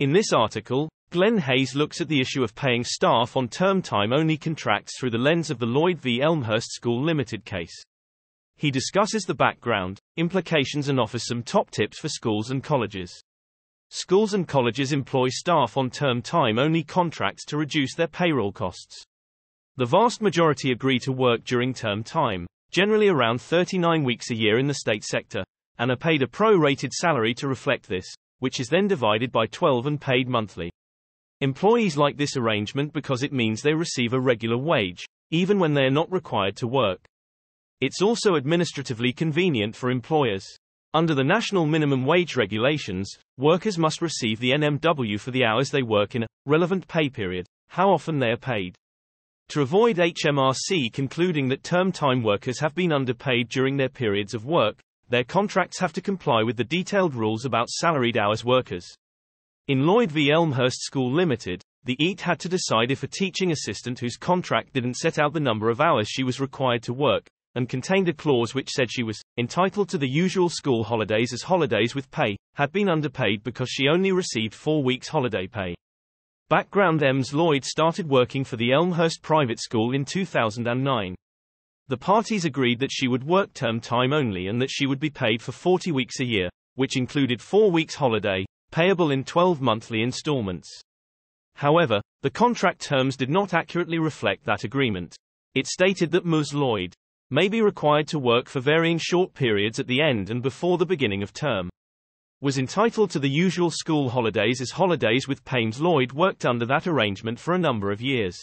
In this article, Glenn Hayes looks at the issue of paying staff on term time-only contracts through the lens of the Lloyd v. Elmhurst School Ltd case. He discusses the background, implications and offers some top tips for schools and colleges. Schools and colleges employ staff on term time-only contracts to reduce their payroll costs. The vast majority agree to work during term time, generally around 39 weeks a year in the state sector, and are paid a pro-rated salary to reflect this, which is then divided by 12 and paid monthly. Employees like this arrangement because it means they receive a regular wage, even when they are not required to work. It's also administratively convenient for employers. Under the National Minimum Wage Regulations, workers must receive the NMW for the hours they work in a relevant pay period, how often they are paid. To avoid HMRC concluding that term time workers have been underpaid during their periods of work, their contracts have to comply with the detailed rules about salaried hours workers. In Lloyd v. Elmhurst School Ltd, the EATThe had to decide if a teaching assistant whose contract didn't set out the number of hours she was required to work, and contained a clause which said she was entitled to the usual school holidays as holidays with pay, had been underpaid because she only received 4 weeks holiday pay. BackgroundMs Lloyd started working for the Elmhurst private school in 2009. The parties agreed that she would work term time only and that she would be paid for 40 weeks a year, which included 4 weeks holiday, payable in 12 monthly installments. However, the contract terms did not accurately reflect that agreement. It stated that Ms Lloyd may be required to work for varying short periods at the end and before the beginning of term. Was entitled to the usual school holidays as holidays with pay. Ms Lloyd worked under that arrangement for a number of years.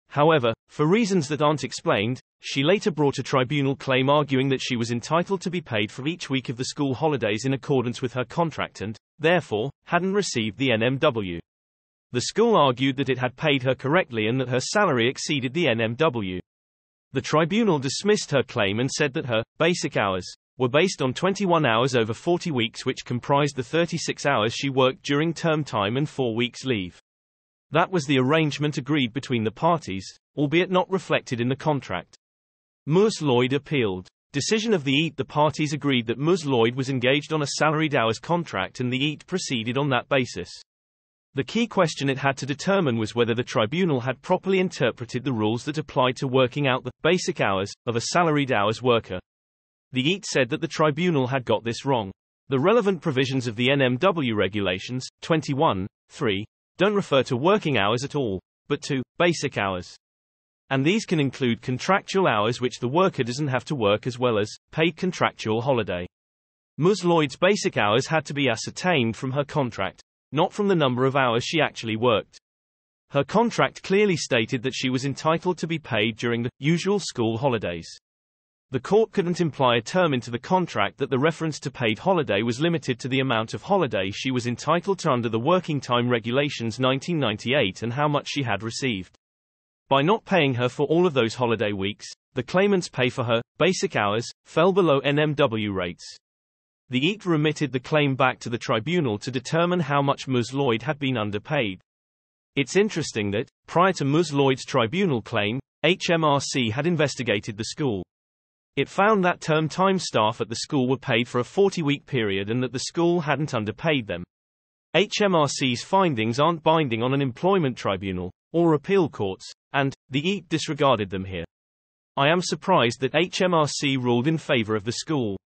However, for reasons that aren't explained, she later brought a tribunal claim arguing that she was entitled to be paid for each week of the school holidays in accordance with her contract and, therefore, hadn't received the NMW. The school argued that it had paid her correctly and that her salary exceeded the NMW. The tribunal dismissed her claim and said that her basic hours were based on 21 hours over 40 weeks, which comprised the 36 hours she worked during term time and 4 weeks leave. That was the arrangement agreed between the parties, albeit not reflected in the contract. Ms Lloyd appealed. Decision of the EATThe. The parties agreed that Ms Lloyd was engaged on a salaried hours contract and the EATThe proceeded on that basis. The key question it had to determine was whether the tribunal had properly interpreted the rules that applied to working out the basic hours of a salaried hours worker. The EATThe said that the tribunal had got this wrong. The relevant provisions of the NMW Regulations, 21(3), don't refer to working hours at all, but to basic hours. And these can include contractual hours which the worker doesn't have to work, as well as paid contractual holiday. Ms Lloyd's basic hours had to be ascertained from her contract, not from the number of hours she actually worked. Her contract clearly stated that she was entitled to be paid during the usual school holidays. The court couldn't imply a term into the contract that the reference to paid holiday was limited to the amount of holiday she was entitled to under the Working Time Regulations 1998 and how much she had received. By not paying her for all of those holiday weeks, the claimant's pay for her basic hours fell below NMW rates. The EATThe remitted the claim back to the tribunal to determine how much Ms Lloyd had been underpaid. It's interesting that, prior to Ms Lloyd's tribunal claim, HMRC had investigated the school. It found that term time staff at the school were paid for a 40-week period and that the school hadn't underpaid them. HMRC's findings aren't binding on an employment tribunal or appeal courts, and the EATThe disregarded them here. I am surprised that HMRC ruled in favor of the school.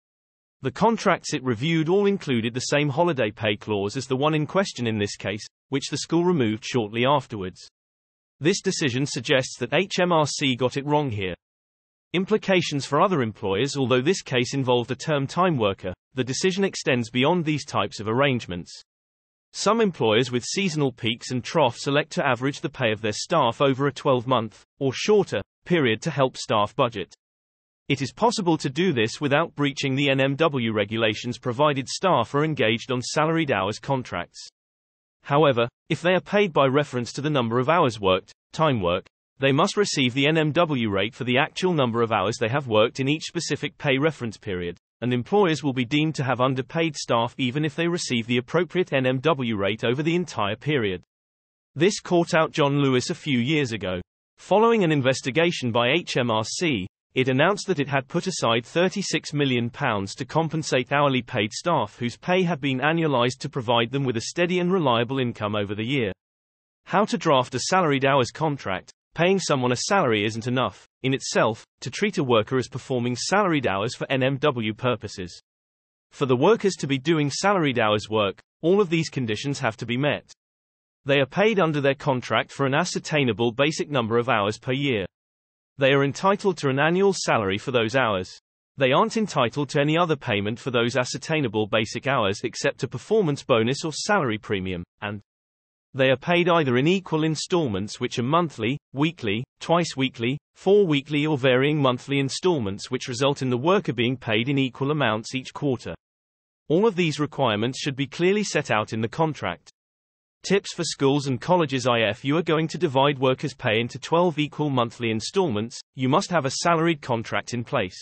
The contracts it reviewed all included the same holiday pay clause as the one in question in this case, which the school removed shortly afterwards. This decision suggests that HMRC got it wrong here. Implications for other employers. Although this case involved a term time worker, the decision extends beyond these types of arrangements. Some employers with seasonal peaks and troughs elect to average the pay of their staff over a 12-month, or shorter, period to help staff budget. It is possible to do this without breaching the NMW regulations provided staff are engaged on salaried hours contracts. However, if they are paid by reference to the number of hours worked, time work, they must receive the NMW rate for the actual number of hours they have worked in each specific pay reference period, and employers will be deemed to have underpaid staff even if they receive the appropriate NMW rate over the entire period. This caught out John Lewis a few years ago. Following an investigation by HMRC, It announced that it had put aside £36 million to compensate hourly paid staff whose pay had been annualised to provide them with a steady and reliable income over the year. How to draft a salaried hours contract. Paying someone a salary isn't enough, in itself, to treat a worker as performing salaried hours for NMW purposes. For the workers to be doing salaried hours work, all of these conditions have to be met. They are paid under their contract for an ascertainable basic number of hours per year. They are entitled to an annual salary for those hours. They aren't entitled to any other payment for those ascertainable basic hours except a performance bonus or salary premium, and they are paid either in equal installments which are monthly, weekly, twice weekly, 4 weekly or varying monthly installments which result in the worker being paid in equal amounts each quarter. All of these requirements should be clearly set out in the contract. Tips for schools and colleges. If you are going to divide workers' pay into 12 equal monthly installments, you must have a salaried contract in place.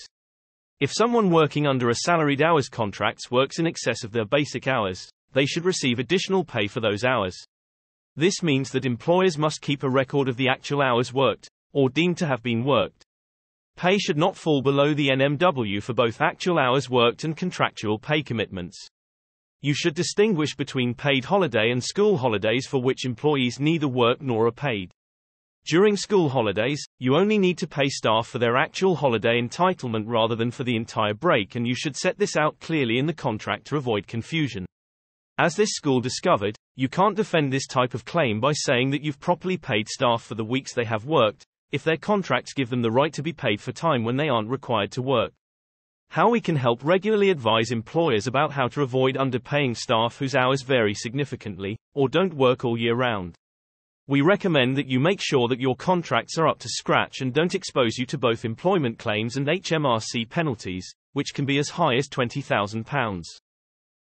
If someone working under a salaried hours contract works in excess of their basic hours, they should receive additional pay for those hours. This means that employers must keep a record of the actual hours worked, or deemed to have been worked. Pay should not fall below the NMW for both actual hours worked and contractual pay commitments. You should distinguish between paid holiday and school holidays for which employees neither work nor are paid. During school holidays, you only need to pay staff for their actual holiday entitlement rather than for the entire break, and you should set this out clearly in the contract to avoid confusion. As this school discovered, you can't defend this type of claim by saying that you've properly paid staff for the weeks they have worked, if their contracts give them the right to be paid for time when they aren't required to work. How we can help regularly advise employers about how to avoid underpaying staff whose hours vary significantly, or don't work all year round. We recommend that you make sure that your contracts are up to scratch and don't expose you to both employment claims and HMRC penalties, which can be as high as £20,000.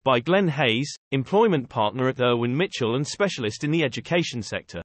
By Glenn Hayes, employment partner at Irwin Mitchell and specialist in the education sector.